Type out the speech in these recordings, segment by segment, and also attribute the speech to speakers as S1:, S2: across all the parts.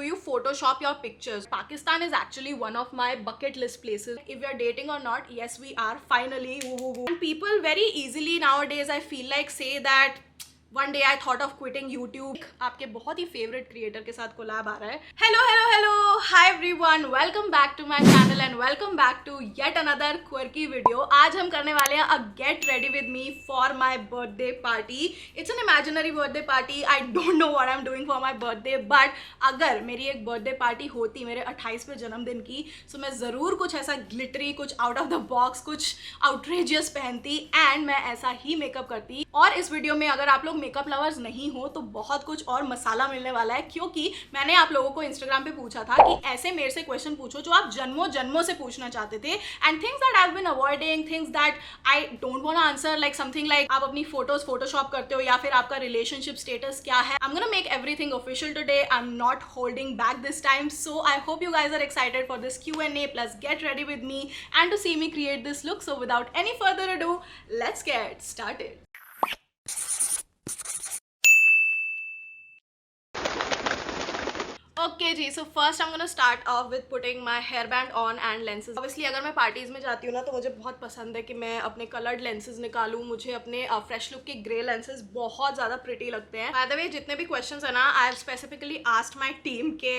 S1: you Photoshop your pictures? Pakistan is actually one of my bucket list places. If we are dating or not, yes, we are finally. Woo, woo, woo. And people very easily nowadays, I feel like, say that one day I thought of quitting YouTube. आपके बहुत ही favourite creator के साथ collab आ रहा है. Hello hello hello, hi everyone, welcome back to my channel and welcome back to yet another quirky video. आज हम करने वाले हैं a get ready with me for my birthday party. It's an imaginary birthday party. I don't know what I am doing for my birthday, but अगर मेरी एक birthday party होती मेरे 28वें जन्मदिन की, तो मैं ज़रूर कुछ ऐसा ग्लिटरी, कुछ आउट ऑफ द बॉक्स, कुछ आउटरेजियस पहनती एंड मैं ऐसा ही मेकअप करती. और इस वीडियो में अगर आप लोग मेकअप लवर्स नहीं हो तो बहुत कुछ और मसाला मिलने वाला है, क्योंकि मैंने आप लोगों को इंस्टाग्राम पे पूछा था कि ऐसे मेरे से क्वेश्चन पूछो जो आप जन्मों जन्मों से पूछना चाहते थे, and things that I have been avoiding, things that I don't want to answer, like something like आप अपनी फोटोज फोटोशॉप करते हो या फिर आपका रिलेशनशिप स्टेटस क्या है. I am gonna make everything official today. I am not holding back this time, so I hope you guys are excited for this Q&A plus get ready with me and to see me create this look. So without any further ado, let's get started. Okay जी, so first I am gonna start off with putting my hair band on and lenses. Obviously अगर मैं parties में जाती हूँ ना, तो मुझे बहुत पसंद है कि मैं अपने कलर्ड लेंसेज निकालूँ. मुझे अपने फ्रेश लुक के ग्रे लेंसेज बहुत ज़्यादा प्रिटी लगते हैं. बाय द वे, जितने भी क्वेश्चंस है ना, I have specifically asked my team के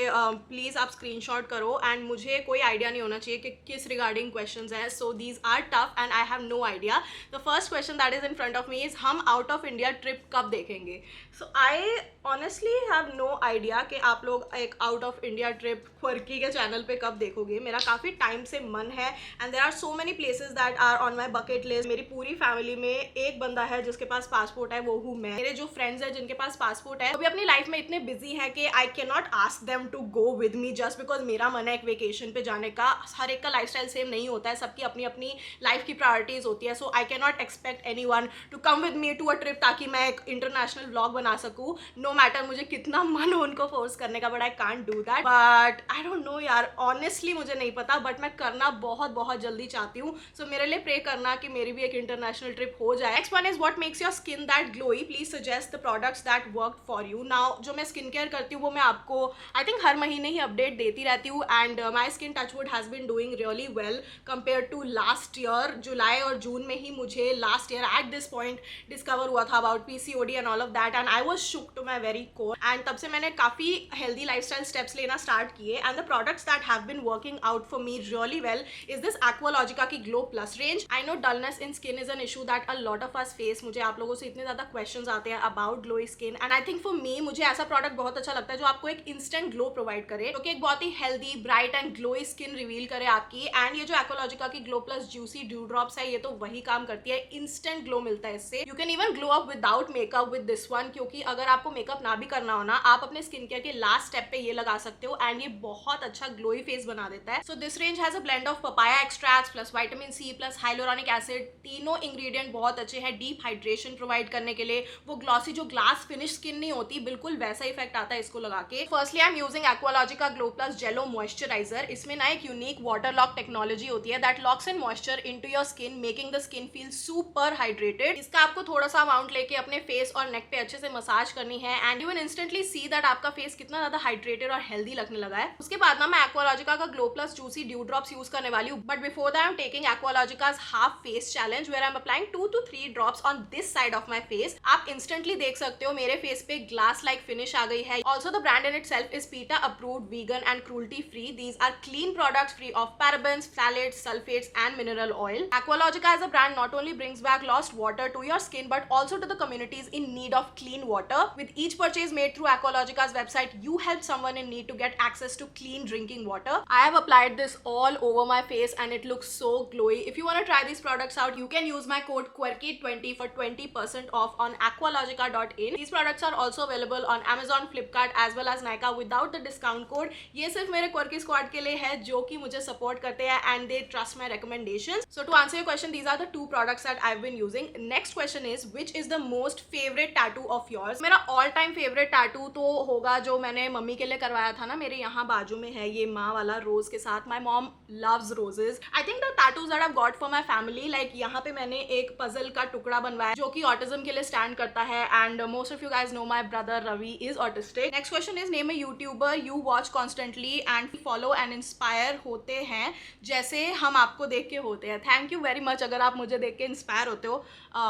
S1: प्लीज़ आप स्क्रीनशॉट करो, एंड मुझे कोई आइडिया नहीं होना चाहिए कि किस रिगार्डिंग क्वेश्चंस हैं. So these are tough and I have no idea. The first question that is in front of me is, हम आउट ऑफ इंडिया ट्रिप कब देखेंगे? So I honestly have no idea कि आप लोग एक out of India trip Quirky के channel पे कब देखोगे. मेरा काफ़ी टाइम से मन है and there are so many places that are on my bucket list. मेरी पूरी फैमिली में एक बंदा है जिसके पास पासपोर्ट है, वो हूँ मैं. मेरे जो फ्रेंड्स हैं जिनके पास पासपोर्ट है, वो भी अपनी लाइफ में इतने बिजी हैं कि I can not ask them to go with me just because मेरा मन है एक वेकेशन पे जाने का. हर एक का लाइफस्टाइल सेम नहीं होता है, सबकी अपनी अपनी लाइफ की प्रायोरिटीज होती है. So I can not expect anyone to come with me to a trip ताकि मैं एक इंटरनेशनल व्लॉग बना सकूँ, नो मैटर मुझे कितना मन हो उनको फोर्स करने का. But I can't do that. But I don't know यार, ऑनेस्टली मुझे नहीं पता, बट मैं करना बहुत बहुत जल्दी चाहती हूँ. सो मेरे लिए प्रे करना कि मेरी भी एक इंटरनेशनल ट्रिप हो जाए. Next one is, what makes your skin that glowy? Please suggest the products that work for you. Now जो मैं स्किन केयर करती हूँ वो मैं आपको आई थिंक हर महीने ही अपडेट देती रहती हूँ, and my skin touch wood has been doing really well compare to last year. जुलाई और जून में ही मुझे last year at this point discover हुआ था about PCOD and all of that, and I was shook to my very core. And तब से मैंने काफ़ी हेल्दी लाइफस्टाइल स्टेप्स लेना स्टार्ट किए, and the products that have been working out for me really well is this Aqualogica की Glow Plus range. I know dullness in skin is an issue that a lot of us face. मुझे आप लोगों से इतने ज़्यादा questions आते हैं about glowy skin, and I think for me मुझे ऐसा प्रोडक्ट बहुत अच्छा लगता है जो आपको एक instant glow प्रोवाइड करे, जो कि एक बहुत ही healthy, bright and glowy skin reveal करे आपकी. एंड ये जो Aqualogica की Glow Plus Juicy Dew Drops है, ये तो वही काम करती है, instant glow मिलता है इससे. You can even glow up without makeup with this one, क्योंकि अगर आपको मेकअप ना भी करना हो ना, आप अपने स्किन केयर के लास्ट स्टेप पे ये लगा सकते हो, एंड ये बहुत अच्छा ग्लोई फेस बना देता है. So this range has a blend of papaya extracts plus vitamin C plus hyaluronic acid. तीनों इंग्रेडिएंट बहुत अच्छे हैं डीप हाइड्रेशन प्रोवाइड करने के लिए. वो ग्लॉसी जो ग्लास फिनिश स्किन नहीं होती, बिल्कुल वैसा इफेक्ट आता है इसको लगा के. Firstly I am using Aqualogica glow plus jelly moisturiser. इसमें ना एक यूनिक वाटर लॉक टेक्नोलॉजी होती है that locks in moisture into your skin, making the skin feel super hydrated. इसका आपको थोड़ा सा अमाउंट लेके अपने फेस और नेक पे अच्छे से मसाज करनी है, and you will instantly see that आपका फेस कितना ज्यादा हाइड्रेटेड और हेल्दी लगने लगा है. उसके बाद ना मैं एक्वालॉजिका का glow plus juicy dew drops use करने वाली हूँ. But before that I am taking Aqualogica's half face challenge where I am applying 2 to 3 drops on this side of my face. आप इंस्टेंटली देख सकते हो मेरे फेस पे ग्लास लाइक फिनिश आ गई है. Also the brand in itself is PETA approved, vegan and cruelty free. These are clean products free of parabens, phthalates, sulfates and mineral oil. Aqualogica as a brand not only brings back lost water to your skin but also to the communities in need of clean water. With each purchase made through Aqualogica's website, you help someone in need to get access to clean drinking water. I have applied this all over my face and it looks so glowy. If you want to try these products out, you can use my code QUIRKY20 for 20% off on aqualogica.in. These products are also available on Amazon, Flipkart as well as Nykaa without the discount code. ये सिर्फ मेरे quirky squad के लिए है जो कि मुझे support करते हैं and they trust my recommendations. So to answer your question, these are the 2 products that I've been using. Next question is, which is the most favorite tattoo of yours? मेरा all time favorite tattoo तो होगा जो मैंने mummy के लिए करवाया था ना, मेरे यहाँ बाजू में है ये माँ वाला रोज के साथ. My mom loves roses. I think the tattoos that I got for my family, like यहाँ पे मैंने एक पजल का टुकड़ा बनवाया जो कि ऑटिज्म के लिए स्टैंड करता है. And most of you guys know my brother Ravi is autistic. Next question is name a youtuber you watch constantly and follow and inspire होते हैं जैसे हम आपको देख के होते हैं. थैंक यू वेरी मच अगर आप मुझे देख के इंस्पायर होते हो.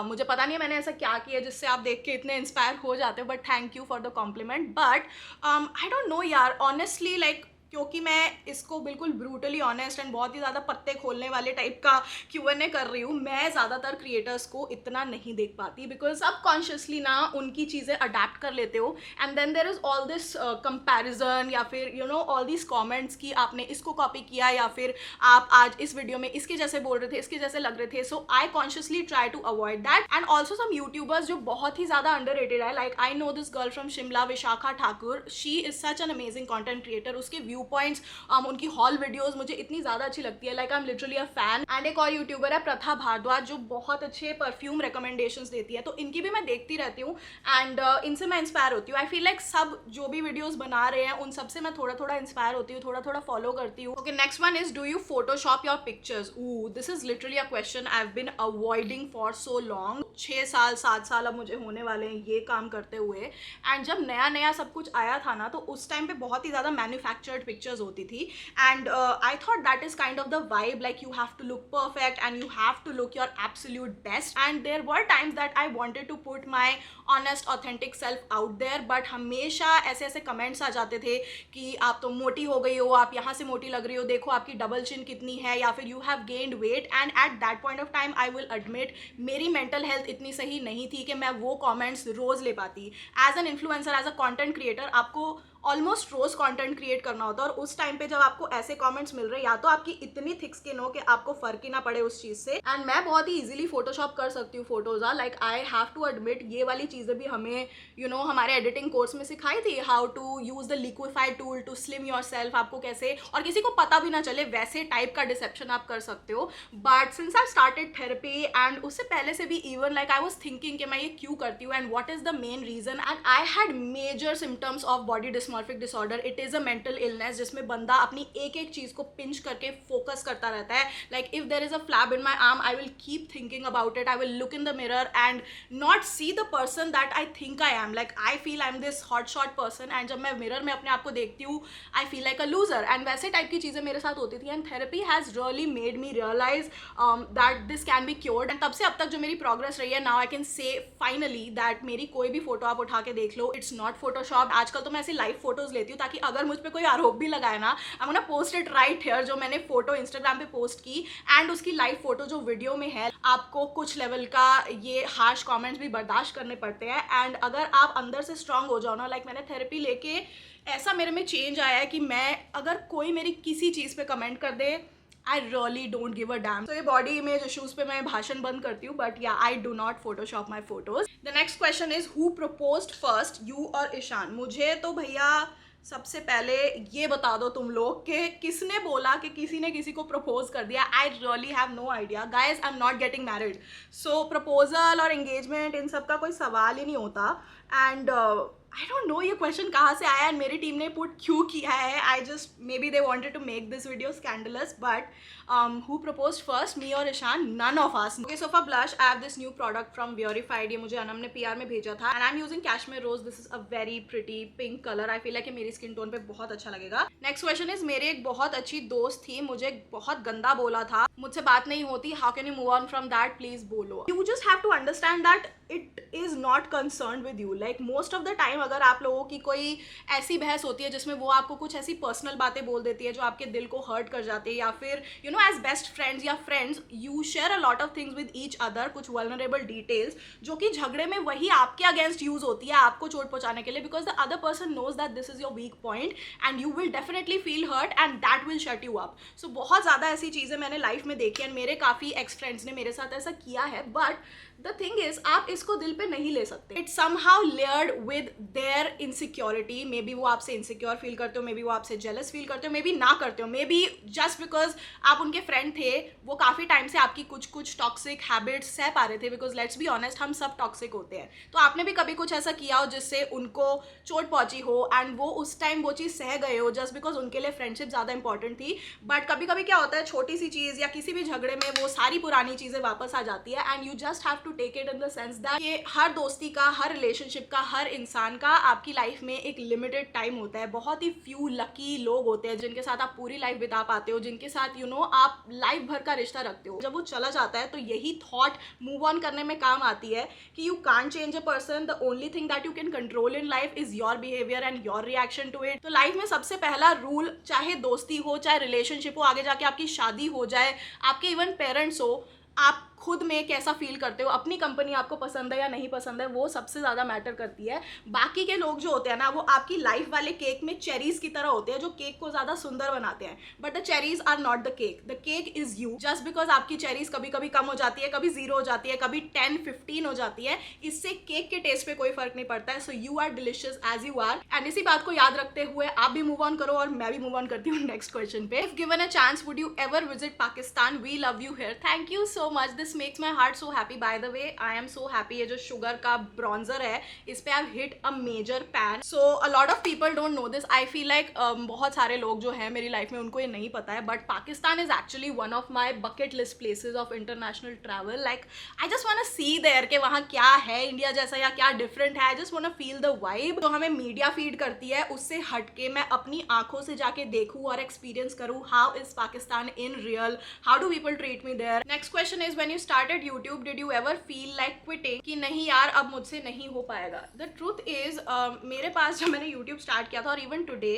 S1: मुझे पता नहीं है मैंने ऐसा क्या किया जिससे आप देख के इतने इंस्पायर हो जाते हो, but thank you for the compliment. But I don't know यार, ऑनेस्टली लाइक क्योंकि मैं इसको बिल्कुल ब्रूटली ऑनेस्ट एंड बहुत ही ज़्यादा पत्ते खोलने वाले टाइप का Q&A कर रही हूँ, मैं ज़्यादातर क्रिएटर्स को इतना नहीं देख पाती बिकॉज सबकॉन्शियसली ना उनकी चीज़ें अडेप्ट कर लेते हो. And then there is all this comparison या फिर you know all this comments कि आपने इसको कॉपी किया या फिर आप आज इस वीडियो में इसके जैसे बोल रहे थे, इसके जैसे लग रहे थे. So I consciously try to avoid that. And also some YouTubers जो बहुत ही ज़्यादा अंडररेटेड है, like I know this girl from Shimla, Vishakha Thakur. She is such an amazing content creator. उसके व्यू पॉइंट्स, उनकी हॉल वीडियोस मुझे इतनी ज़्यादा अच्छी लगती है. Like I am literally a fan. And एक और यूट्यूबर है प्रथा भारद्वाज जो बहुत अच्छे परफ्यूम रिकमेंडेशंस देती है, तो इनकी भी मैं देखती रहती हूँ एंड इनसे मैं इंस्पायर होती हूँ. आई फील लाइक सब जो भी वीडियोस बना रहे हैं उन सबसे मैं थोड़ा थोड़ा इंस्पायर होती हूँ, थोड़ा थोड़ा फॉलो करती हूँ. Okay, next one is do you photoshop your pictures. This is literally a question I have been avoiding for so long. 6 साल 7 साल अब मुझे होने वाले हैं ये काम करते हुए. एंड जब नया नया सब कुछ आया था ना, तो उस टाइम पे बहुत ही ज़्यादा मैन्युफैक्चर्ड पिक्चर्स होती थी. And I thought that is kind of the vibe, like you have to look perfect and you have to look your absolute best. And there were times that I wanted to put my honest authentic self out there, but हमेशा ऐसे ऐसे comments आ जाते थे कि आप तो मोटी हो गई हो, आप यहाँ से मोटी लग रही हो, देखो आपकी डबल चिन कितनी है, या फिर you have gained wait. And at that point of time I will admit मेरी मेंटल हेल्थ इतनी सही नहीं थी कि मैं वो कमेंट्स रोज़ ले पाती. As an influencer, as a content creator, आपको ऑलमोस्ट रोज कंटेंट क्रिएट करना होता है. और उस टाइम पे जब आपको ऐसे कमेंट्स मिल रहे हैं, या तो आपकी इतनी थिक स्किन हो कि आपको फर्क ही ना पड़े उस चीज़ से. एंड मैं बहुत ही इजीली फोटोशॉप कर सकती हूँ photos. Like I have to admit ये वाली चीज़ें भी हमें यू नो हमारे एडिटिंग कोर्स में सिखाई थी. How to use the liquified tool to slim yourself. आपको कैसे और किसी को पता भी ना चले वैसे टाइप का डिसेप्शन आप कर सकते हो. But since I started therapy and उससे पहले से भी even like I was thinking कि मैं ये क्यों करती हूँ and what is the main reason. And I had major symptoms of body dysmorphic disorder. It is a mental illness जिसमें बंदा अपनी एक एक चीज़ को पिंच करके फोकस करता रहता है. Like if there is a flab in my arm, I will keep thinking about it. I will look in the mirror and not see the person that I think I am. Like I feel I am this hot shot person. And जब मैं mirror में अपने आप को देखती हूँ, आई feel like a loser. And वैसे type की चीज़ें मेरे साथ होती थी. And therapy has really made me realise that this can be cured. And तब से अब तक जो मेरी प्रोग्रेस रही है, now I can say finally that मेरी कोई भी फोटो आप उठा के देख लो, इट्स नॉट फोटोशॉप. आजकल तो मैं ऐसी लाइव फोटोज लेती हूँ ताकि अगर मुझ पर कोई आरोप भी लगाए ना, आई am gonna post it right here. जो मैंने फोटो इंस्टाग्राम पे पोस्ट की एंड उसकी लाइव फोटो जो वीडियो में है, आपको कुछ लेवल का ये हार्श कमेंट्स भी बर्दाश्त करने पड़ते हैं. एंड अगर आप अंदर से स्ट्रांग हो जाओ ना, लाइक मैंने थेरेपी लेके ऐसा मेरे में चेंज आया है कि मैं अगर कोई मेरी किसी चीज़ पे कमेंट कर दे, I really don't give a damn. तो ये बॉडी इमेज इशूज़ पे मैं भाषण बंद करती हूँ, बट या I do not Photoshop my photos. The next question is who proposed first, you और ईशान. मुझे तो भैया सबसे पहले ये बता दो तुम लोग कि किसने बोला कि किसी ने किसी को प्रपोज कर दिया. I really have no idea guys. I am not getting married, so proposal और एंगेजमेंट इन सब का कोई सवाल ही नहीं होता. एंड आई डोंट नो ये क्वेश्चन कहाँ से आया एंड मेरी टीम ने पुट क्यों किया है. I just maybe they wanted to make this video scandalous. But who propose first, me और Ishaan? None of us. Okay, so for blush I have this new product from व्योरिफाइड. ये मुझे अनम ने PR में भेजा था and I am using cashmere rose. This is a very pretty pink colour. I feel like मेरी skin tone पे बहुत अच्छा लगेगा. नेक्स्ट क्वेश्चन इज मेरी एक बहुत अच्छी दोस्त थी, मुझे बहुत गंदा बोला था, मुझसे बात नहीं होती, how can you move on from that, please बोलो. You just have to understand that it is not concern with you. Like most of the time अगर आप लोगों की कोई ऐसी बहस होती है जिसमें वो आपको कुछ ऐसी पर्सनल बातें बोल देती है जो आपके दिल को हर्ट कर जाती है, या फिर you know as best friends या friends you share a lot of things with each other, कुछ वल्नरेबल डिटेल्स जो कि झगड़े में वही आपके अगेंस्ट यूज होती है आपको चोट पहुंचाने के लिए, because the other person knows that this is your weak point and you will definitely feel hurt and that will shut you up. So बहुत ज़्यादा ऐसी चीज़ें मैंने लाइफ लाइफ में देखी है, मेरे काफ़ी एक्स फ्रेंड्स ने मेरे साथ ऐसा किया है, बट द थिंग इज आप इसको दिल पे नहीं ले सकते. It's somehow layered with their insecurity. May be वो आपसे इनसिक्योर फील करते हो, मे बी वो आपसे जेलस फील करते हो, मे बी ना करते हो, मे बी जस्ट बिकॉज आप उनके फ्रेंड थे, वो काफ़ी टाइम से आपकी कुछ टॉक्सिक हैबिट्स सह पा रहे थे. बिकॉज लेट्स बी ऑनेस्ट, हम सब टॉक्सिक होते हैं. तो आपने भी कभी कुछ ऐसा किया हो जिससे उनको चोट पहुंची हो एंड वो उस टाइम वो चीज़ सह गए हो जस्ट बिकॉज उनके लिए फ्रेंडशिप ज़्यादा इंपॉर्टेंट थी. बट कभी कभी क्या होता है, छोटी सी चीज़ या किसी भी झगड़े में वो सारी पुरानी चीज़ें वापस आ जाती है. And you just have to take it in the sense that ये हर दोस्ती का, हर रिलेशनशिप का, हर इंसान का आपकी लाइफ में एक लिमिटेड टाइम होता है. बहुत ही फ्यू लकी लोग होते हैं जिनके साथ आप पूरी लाइफ बिता पाते हो, जिनके साथ आप लाइफ भर का रिश्ता रखते हो. जब वो चला जाता है तो यही थॉट मूव ऑन करने में काम आती है कि you can't change a person. The only thing that you can control in life is your behaviour and your reaction to it. तो लाइफ में सबसे पहला रूल, चाहे दोस्ती हो, चाहे रिलेशनशिप हो, आगे जाके आपकी शादी हो जाए, आपके इवन पेरेंट्स हो, आप खुद में कैसा फील करते हो, अपनी कंपनी आपको पसंद है या नहीं पसंद है, वो सबसे ज़्यादा मैटर करती है. बाकी के लोग जो होते हैं ना, वो आपकी लाइफ वाले केक में चेरीज की तरह होते हैं जो केक को ज़्यादा सुंदर बनाते हैं. But the cherries are not the cake. The cake is you. Just because आपकी चेरीज कभी कभी कम हो जाती है, कभी 0 हो जाती है, कभी 10-15 हो जाती है, इससे केक के टेस्ट पे कोई फर्क नहीं पड़ता है. So you are delicious as you are. And इसी बात को याद रखते हुए आप भी मूव ऑन करो और मैं भी मूव ऑन करती हूँ नेक्स्ट क्वेश्चन पे. If given a chance, would you ever visit Pakistan? We love you here. Thank you so much. This makes my heart so happy. By the way, I am so happy. ये जो sugar का bronzer है, इस पे I hit a major pan. So a lot of people don't know this. I feel like बहुत सारे लोग जो है मेरी लाइफ में उनको ये नहीं पता है, but Pakistan is actually one of my bucket list places of international travel. Like I just want to see there कि वहाँ क्या है इंडिया जैसा या क्या डिफरेंट है. I just want to feel the vibe. तो हमें मीडिया फीड करती है, उससे हटके मैं अपनी आंखों से जाके देखूँ और एक्सपीरियंस करूँ how is Pakistan in real, how do people treat me there. Next question is, when you started YouTube did you ever feel like quitting, कि नहीं यार अब मुझसे नहीं हो पाएगा? द ट्रूथ इज, मेरे पास जब मैंने यूट्यूब स्टार्ट किया था और इवन टुडे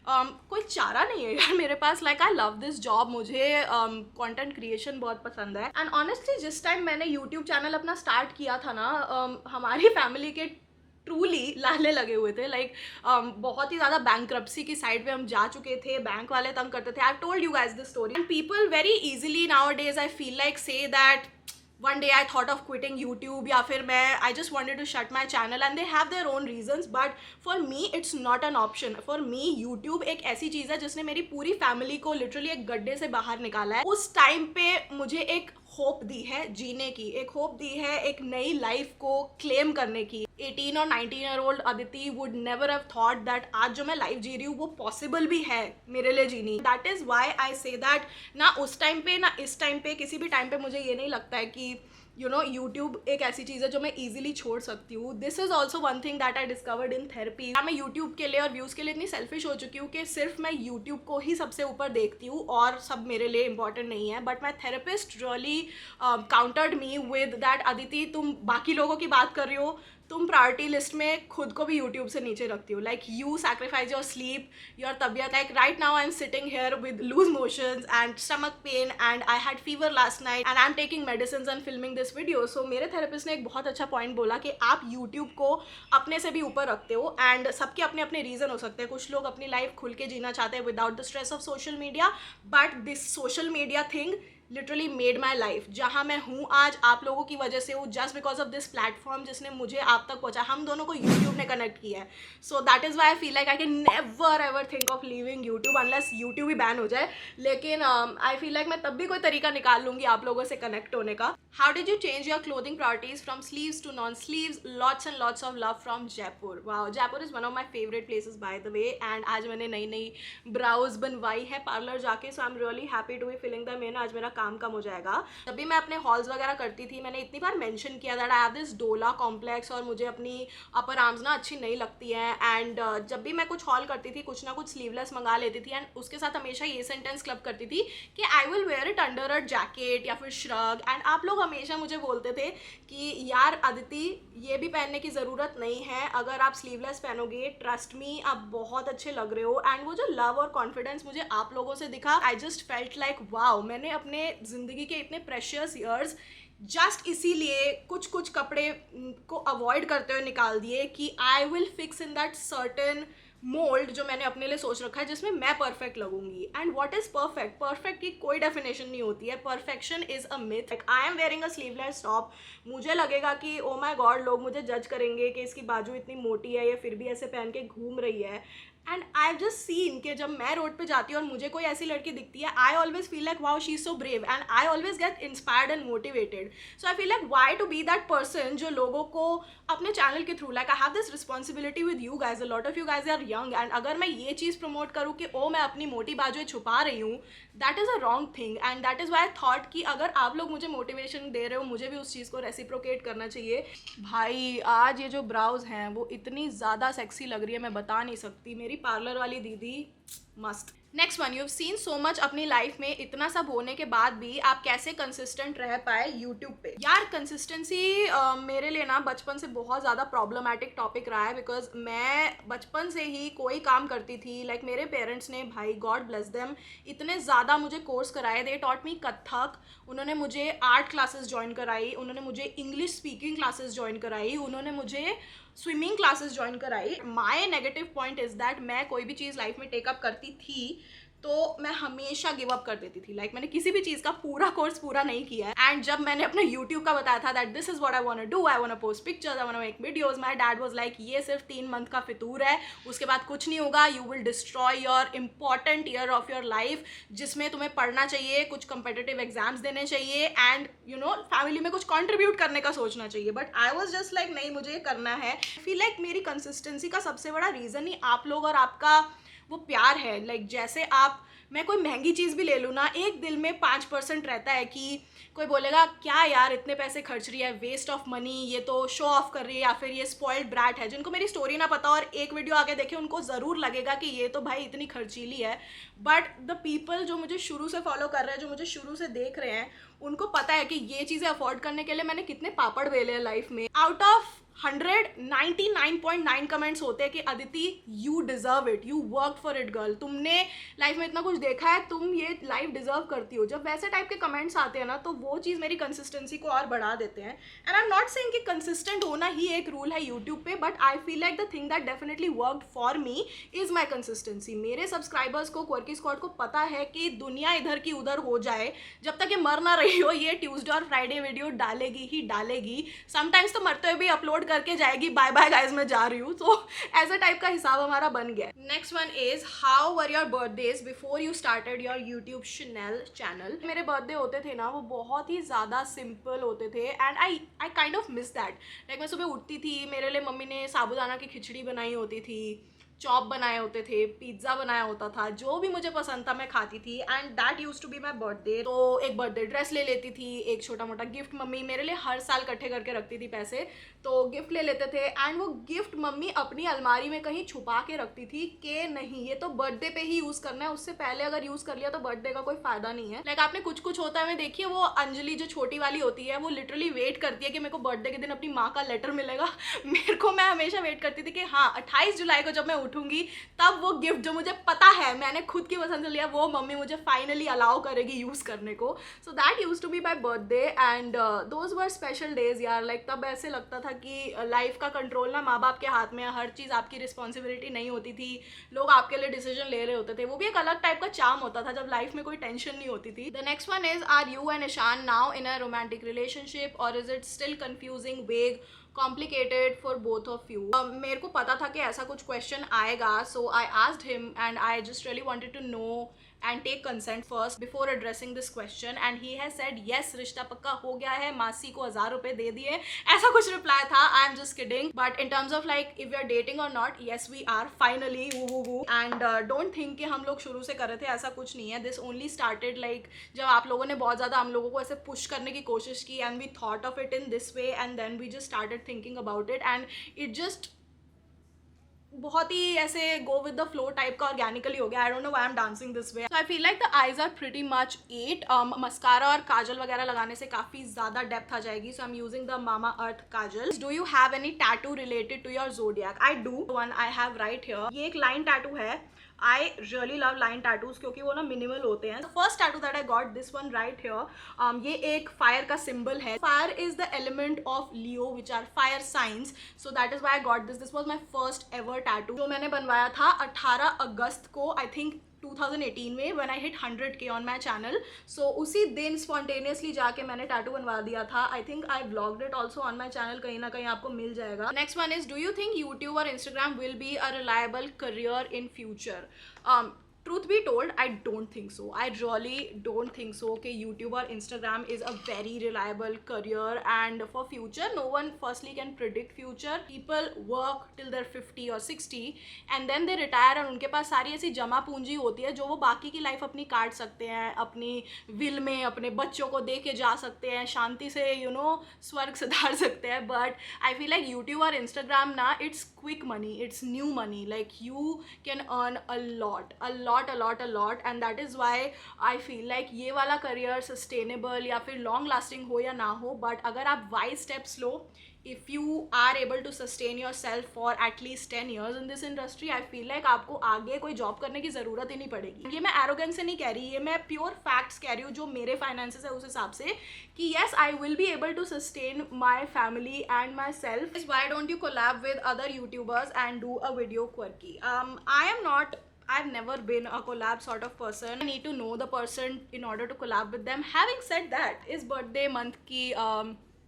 S1: कोई चारा नहीं है यार मेरे पास. Like I love this job. मुझे कंटेंट क्रिएशन बहुत पसंद है. एंड ऑनेस्टली जिस टाइम मैंने यूट्यूब चैनल अपना स्टार्ट किया था ना, हमारी फैमिली के ट्रूली लाले लगे हुए थे. लाइक बहुत ही ज़्यादा बैंक्रप्सी की साइड पे हम जा चुके थे. बैंक वाले तंग करते थे. I told you guys this story. And people very easily now days I feel like say that one day I thought of quitting YouTube, या फिर I just wanted to shut my channel, and they have their own reasons, but for me it's not an option. For me YouTube एक ऐसी चीज़ है जिसने मेरी पूरी family को literally एक गड्ढे से बाहर निकाला है. उस टाइम पे मुझे एक होप दी है जीने की, एक होप दी है एक नई लाइफ को क्लेम करने की. 18 और 19 year old Aditi would never have thought that आज जो मैं लाइफ जी रही हूँ वो पॉसिबल भी है मेरे लिए genie. That is why I say that ना उस टाइम पे ना इस टाइम पे, किसी भी टाइम पे मुझे ये नहीं लगता है कि यूट्यूब एक ऐसी चीज़ है जो मैं इजीली छोड़ सकती हूँ. This is also one thing that I discovered in therapy. मैं यूट्यूब के लिए और व्यूज़ के लिए इतनी सेल्फिश हो चुकी हूँ कि सिर्फ मैं यूट्यूब को ही सबसे ऊपर देखती हूँ और सब मेरे लिए इंपॉर्टेंट नहीं है. But my therapist really countered me with that, Aditi तुम बाकी लोगों की बात कर रही हो, तुम प्रायोरिटी लिस्ट में खुद को भी यूट्यूब से नीचे रखती हो. Like you sacrifice your sleep, your तबियत. Like right now I am sitting here with loose motions and stomach pain and I had fever last night and I am taking medicine and filming this video. So मेरे therapist ने एक बहुत अच्छा point बोला कि आप YouTube को अपने से भी ऊपर रखते हो एंड सबके अपने अपने रीज़न हो सकते हैं. कुछ लोग अपनी लाइफ खुल के जीना चाहते हैं without the stress of social media, but this social media thing literally made my life. जहाँ मैं हूँ आज आप लोगों की वजह से हूँ, just because of this platform जिसने मुझे आप तक पहुँचा. हम दोनों को यूट्यूब ने कनेक्ट किया है. So that is why I feel like I can never ever think of leaving YouTube unless YouTube he ban हो जाए. लेकिन आई फील लाइक मैं तब भी कोई तरीका निकाल लूँगी आप लोगों से कनेक्ट होने का. How did you change your clothing priorities from sleeves to non sleeves? Lots and lots of love from Jaipur. Wow, Jaipur is one of my favourite places by the way. And आज मैंने नई नई ब्राउज बनवाई है parlour जाके. So I am really happy to be filling the main. आज मेरा काम कम हो जाएगा. जब भी मैं अपने हॉल्स वगैरह करती थी, मैंने इतनी बार मेंशन किया दैट आई हैव दिस डोला कॉम्प्लेक्स और मुझे अपनी अपर आर्म्स ना अच्छी नहीं लगती हैं. एंड जब भी मैं कुछ हॉल करती थी, कुछ ना कुछ स्लीवलेस मंगा लेती थी एंड उसके साथ हमेशा ये सेंटेंस क्लब करती थी कि I will where it under a jacket या फिर श्रग. एंड आप लोग हमेशा मुझे बोलते थे कि यार अदिति ये भी पहनने की ज़रूरत नहीं है, अगर आप स्लीवलेस पहनोगे ट्रस्ट मी आप बहुत अच्छे लग रहे हो. एंड वो जो लव और कॉन्फिडेंस मुझे आप लोगों से दिखा, I just felt like wow, मैंने अपने ज़िंदगी के इतने प्रेशियस ईयर्स जस्ट इसीलिए कुछ कुछ कपड़े को अवॉइड करते हुए निकाल दिए कि I will fix in that certain mould जो मैंने अपने लिए सोच रखा है जिसमें मैं परफेक्ट लगूंगी। And what is perfect? Perfect की कोई डेफिनेशन नहीं होती है। Perfection is a myth. Like I am wearing a sleeveless top, मुझे लगेगा कि ओ माय गॉड लोग मुझे जज करेंगे कि इसकी बाजू इतनी मोटी है, ये फिर भी ऐसे पहन के घूम रही है। एंड आई जस्ट सीन कि जब मैं रोड पे जाती हूँ और मुझे कोई ऐसी लड़की दिखती है, I always feel like wow she is so brave, and I always get inspired and motivated. So I feel like why to be that person जो लोगों को अपने चैनल के through, like I have this responsibility with you guys, a lot of you guys are young, and अगर मैं ये चीज़ promote करूँ कि ओ मैं अपनी मोटी बाजुएं छुपा रही हूँ, that is a wrong thing. And that is why I thought कि अगर आप लोग मुझे मोटिवेशन दे रहे हो, मुझे भी उस चीज़ को रेसिप्रोकेट करना चाहिए। भाई आज ये जो ब्राउज हैं वो इतनी ज़्यादा सेक्सी लग रही है, मैं बता नहीं सकती। मेरी पार्लर वाली दीदी मस्त। Next one, you have seen so much अपनी लाइफ में, इतना सब होने के बाद भी आप कैसे कंसिस्टेंट रह पाए यूट्यूब पे? यार कंसिस्टेंसी मेरे लिए ना बचपन से बहुत ज़्यादा प्रॉब्लमैटिक टॉपिक रहा है, बिकॉज मैं बचपन से ही कोई काम करती थी। लाइक मेरे पेरेंट्स ने, भाई गॉड ब्लेस देम, इतने ज़्यादा मुझे कोर्स कराए। दे टॉट मी कथक, उन्होंने मुझे आर्ट क्लासेस ज्वाइन कराई, उन्होंने मुझे इंग्लिश स्पीकिंग क्लासेस ज्वाइन कराई, उन्होंने मुझे स्विमिंग क्लासेस ज्वाइन कराई। माई नेगेटिव पॉइंट इज़ दैट मैं कोई भी चीज़ लाइफ में टेकअप करती थी तो मैं हमेशा गिव अप कर देती थी। लाइक मैंने किसी भी चीज़ का पूरा कोर्स पूरा नहीं किया है। एंड जब मैंने अपने यूट्यूब का बताया था that this is what I want to do, I want to post pictures, I want to make videos, my dad was like ये सिर्फ 3 मंथ का फितूर है, उसके बाद कुछ नहीं होगा, you will destroy your important year of your life जिसमें तुम्हें पढ़ना चाहिए, कुछ कंपिटिटिव एग्जाम्स देने चाहिए, एंड यू नो फैमिली में कुछ कॉन्ट्रीब्यूट करने का सोचना चाहिए। But I was just like नहीं, मुझे ये करना है। फील लाइक मेरी कंसिस्टेंसी का सबसे बड़ा रीज़न ही आप लोग और आपका वो प्यार है। लाइक जैसे आप, मैं कोई महंगी चीज़ भी ले लूँ ना, एक दिल में 5% रहता है कि कोई बोलेगा क्या यार इतने पैसे खर्च रही है, वेस्ट ऑफ मनी, ये तो शो ऑफ कर रही है, या फिर ये स्पॉइल्ड ब्रैट है। जिनको मेरी स्टोरी ना पता और एक वीडियो आगे देखे उनको ज़रूर लगेगा कि ये तो भाई इतनी खर्चीली है। बट द पीपल जो मुझे शुरू से फॉलो कर रहे हैं, जो मुझे शुरू से देख रहे हैं, उनको पता है कि ये चीज़ें अफोर्ड करने के लिए मैंने कितने पापड़ बेले हैं लाइफ में। आउट ऑफ 199.9 कमेंट्स होते हैं कि Aditi you deserve it, you work for it girl, तुमने लाइफ में इतना कुछ देखा है, तुम ये लाइफ डिजर्व करती हो। जब वैसे टाइप के कमेंट्स आते हैं ना तो वो चीज़ मेरी कंसिस्टेंसी को और बढ़ा देते हैं। And I am not saying कि कंसिस्टेंट होना ही एक रूल है यूट्यूब पे, but I feel like the thing that definitely worked for me is my consistency. मेरे सब्सक्राइबर्स को, क्वर्की स्क्वाड को पता है कि दुनिया इधर की उधर हो जाए, जब तक ये मर ना रही हो, ये ट्यूसडे और फ्राइडे वीडियो डालेगी ही डालेगी। समटाइम्स तो मरते हुए भी अपलोड करके जाएगी, बाय बाय गाइज मैं जा रही हूँ। तो ऐसा टाइप का हिसाब हमारा बन गया। Next one is how were your birthdays before you started your YouTube channel? मेरे बर्थडे होते थे ना वो बहुत ही ज़्यादा सिंपल होते थे, and I kind of miss that. Like मैं सुबह उठती थी, मेरे लिए मम्मी ने साबूदाना की खिचड़ी बनाई होती थी, चॉप बनाए होते थे, पिज्ज़ा बनाया होता था, जो भी मुझे पसंद था मैं खाती थी। And that used to be my birthday. तो एक बर्थडे ड्रेस ले लेती थी, एक छोटा मोटा गिफ्ट मम्मी मेरे लिए हर साल इकट्ठे करके रखती थी पैसे, तो गिफ्ट ले लेते थे। एंड वो गिफ्ट मम्मी अपनी अलमारी में कहीं छुपा के रखती थी कि नहीं ये तो बर्थडे पे ही यूज़ करना है, उससे पहले अगर यूज़ कर लिया तो बर्थडे का कोई फायदा नहीं है। लाइक आपने कुछ कुछ होता है में देखिए, वो अंजलि जो छोटी वाली होती है वो लिटरली वेट करती है कि मेरे को बर्थडे के दिन अपनी माँ का लेटर मिलेगा। मेरे को, मैं हमेशा वेट करती थी कि हाँ 28 जुलाई को जब मैं उठूंगी तब वो गिफ्ट जो मुझे पता है मैंने खुद की पसंद से लिया वो मम्मी मुझे फाइनली अलाउ करेगी यूज़ करने को। So that used to be my birthday, and those were special days यार। लाइक तब ऐसे लगता था कि लाइफ का कंट्रोल ना माँ बाप के हाथ में है, हर चीज़ आपकी रिस्पॉन्सिबिलिटी नहीं होती थी, लोग आपके लिए डिसीजन ले रहे होते थे। वो भी एक अलग टाइप का चार्म होता था जब लाइफ में कोई टेंशन नहीं होती थी। The next one is, are you and Ishaan now in a romantic relationship और is it still confusing, vague, complicated for both of you? मेरे को पता था कि ऐसा कुछ क्वेश्चन आएगा, so I asked him and I just really wanted to know and take consent first before addressing this question, and he has said yes, रिश्ता पक्का हो गया है, मासी को 1000 रुपए दे दिए, ऐसा कुछ रिप्लाई था। I am just kidding, but in terms of like if we are dating or not, yes we are finally, woo, and don't think कि हम लोग शुरू से कर रहे थे, ऐसा कुछ नहीं है। This only started like जब आप लोगों ने बहुत ज़्यादा हम लोगों को ऐसे पुश करने की कोशिश की, and we thought of it in this way, and then we just started thinking about it, and it just बहुत ही ऐसे go with the flow type का ऑर्गेनिकली हो गया। I don't know why I am dancing this way. So I feel like the eyes are pretty much 8। Mascara और काजल वगैरह लगाने से काफ़ी ज़्यादा डेप्थ आ जाएगी, so I am using the Mamaearth kajal. Do you have any tattoo related to your zodiac? I do, one I have right here. ये एक लाइन टैटू है, I really love line tattoos क्योंकि वो ना minimal होते हैं. First tattoo that I got, this one right here, ये एक फायर का सिंबल है. Fire is the element of Leo which are fire signs, so that is why I got this was my first ever tattoo जो मैंने बनवाया था 18 अगस्त को, I think 2018 में, when I hit 100K on my channel. So उसी दिन spontaneously जाके मैंने टैटू बनवा दिया था. I think I vlogged it also on my channel, कहीं ना कहीं आपको मिल जाएगा. Next one is, do you think YouTube or Instagram will be a reliable career in future? Truth be told, I don't think so. I really don't think so कि YouTube or Instagram is a very reliable career, and for future, no one firstly can predict future. People work till they're 50 or 60 and then they retire और उनके पास सारी ऐसी जमा पूंजी होती है जो वो बाकी की लाइफ अपनी काट सकते हैं, अपनी विल में अपने बच्चों को दे के जा सकते हैं, शांति से स्वर्ग सुधार सकते हैं. But I feel like YouTube और Instagram ना, it's quick money, it's new money, like you can earn a lot, and that is why I feel like ये वाला career sustainable या फिर long lasting हो या ना हो, but अगर आप wise steps low, if you are able to sustain yourself for at least 10 years in this industry, I feel like आपको आगे कोई जॉब करने की ज़रूरत ही नहीं पड़ेगी. ये मैं arrogance से नहीं कह रही, ये मैं pure facts कह रही हूँ जो मेरे finances है उस हिसाब से कि yes, I will be able to sustain my family and myself. Why don't you collab with other YouTubers and do a video quirky? I've never been a collab sort of person. I need to know the person in order to collab with them. Having said that, इस birthday month की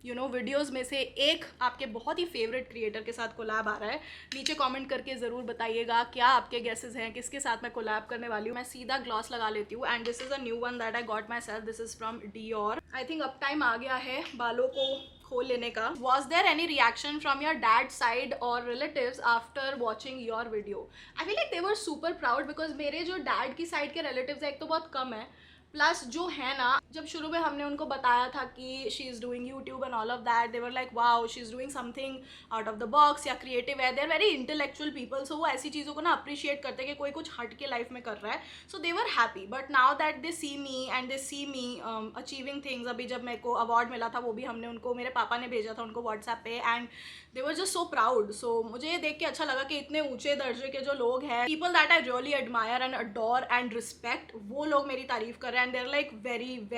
S1: videos में से एक आपके बहुत ही favourite creator के साथ collab आ रहा है. नीचे कमेंट करके ज़रूर बताइएगा क्या आपके गेसेस हैं, किसके साथ मैं कोलैब करने वाली हूँ. मैं सीधा ग्लॉस लगा लेती हूँ and this is a new one that I got myself. This is from Dior. I think अब टाइम आ गया है बालों को खोल लेने का. Was there any reaction from your dad side और relatives after watching your video? I feel like they were super proud because मेरे जो डैड की साइड के रिलेटिव्स है एक तो बहुत कम है, प्लस जो है ना, जब शुरू में हमने उनको बताया था कि she is doing YouTube and all of that, they were like wow she is doing something out of the box या क्रिएटिव है. They are very intellectual people, so वो ऐसी चीज़ों को ना अप्रिशिएट करते हैं कि कोई कुछ हट के लाइफ में कर रहा है. So they were happy. But now that they see me and they see me achieving things, अभी जब मेरे को अवार्ड मिला था वो भी हमने उनको, मेरे पापा ने भेजा था उनको व्हाट्सएप पे, and they were just so proud. So मुझे ये देख के अच्छा लगा कि इतने ऊंचे दर्जे के जो लोग हैं, people that I really admire and adore and respect, वो लोग मेरी तारीफ कर रहे हैं and they are like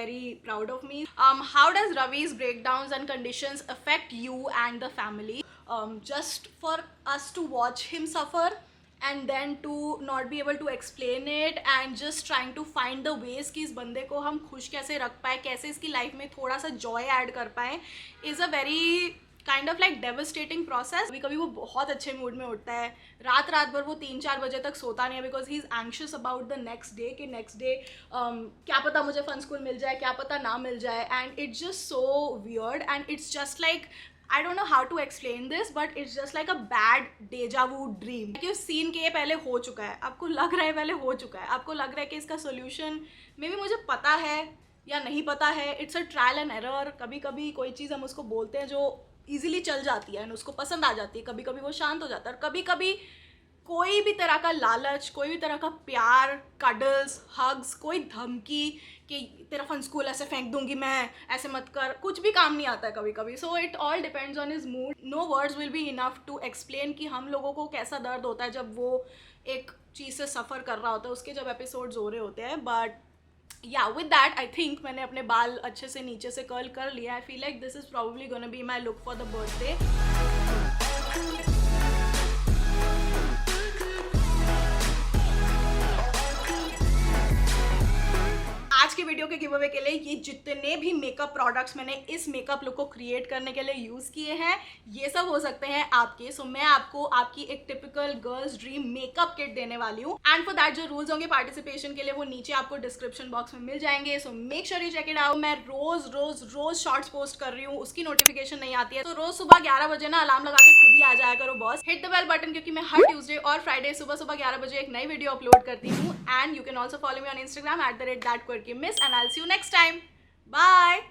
S1: very proud of me. How does Ravi's breakdowns and conditions affect you and the family? Just for us to watch him suffer and then to not be able to explain it and just trying to find the ways कि इस बंदे को हम खुश कैसे रख पाए, कैसे इसकी लाइफ में थोड़ा सा जॉय ऐड कर पाए, is a very kind of like devastating process. कभी कभी वो बहुत अच्छे मूड में उठता है, रात भर वो 3-4 बजे तक सोता नहीं है because he is anxious about the next day कि नेक्स्ट डे क्या पता मुझे फन स्कूल मिल जाए, क्या पता ना मिल जाए. And it's just so weird and it's just like, I don't know how to explain this, but it's just like a bad deja vu dream. कि उस सीन के ये पहले हो चुका है, आपको लग रहा है पहले हो चुका है, आपको लग रहा है कि इसका सोल्यूशन मे बी मुझे पता है या नहीं पता है. It's a trial and error. कभी कभी कोई चीज़ हम उसको बोलते हैं जो ईजिली चल जाती है एंड उसको पसंद आ जाती है, कभी कभी वो शांत हो जाता है, और कभी कभी कोई भी तरह का लालच, कोई भी तरह का प्यार, कडल्स, हग्स, कोई धमकी कि तेरा फन स्कूल ऐसे फेंक दूंगी मैं, ऐसे मत कर, कुछ भी काम नहीं आता है कभी कभी. So it all depends on his mood. No words will be enough to explain कि हम लोगों को कैसा दर्द होता है जब वो एक चीज़ से सफ़र कर रहा होता है, उसके जब एपिसोड्स हो रहे होते हैं. बट या विद दैट आई थिंक मैंने अपने बाल अच्छे से नीचे से कर्ल कर लिया. आई feel like this is probably gonna be my look for the birthday. आज की वीडियो के गिव अवे के लिए ये जितने भी मेकअप प्रोडक्ट्स मैंने इस मेकअप लुक को क्रिएट करने के लिए यूज़ किए हैं, ये सब हो सकते हैं आपके. सो मैं आपको आपकी एक typical girls dream makeup kit देने वाली हूँ. एंड फॉर दैट जो रूल्स होंगे पार्टिसिपेशन के लिए वो नीचे आपको डिस्क्रिप्शन बॉक्स में मिल जाएंगे. So make sure you check it out. मैं रोज शॉर्ट्स पोस्ट कर रही हूँ, उसकी नोटिफिकेशन नहीं आती है, तो रोज सुबह 11 बजे ना अलार्म लगा के खुद ही आ जाया करो boss. Hit the bell button, क्योंकि मैं हर ट्यूसडे और फ्राइडे सुबह 11 बजे एक नई वीडियो अपलोड करती हूँ. And you can also follow me on Instagram @thatquirkymiss, and I'll see you next time. Bye.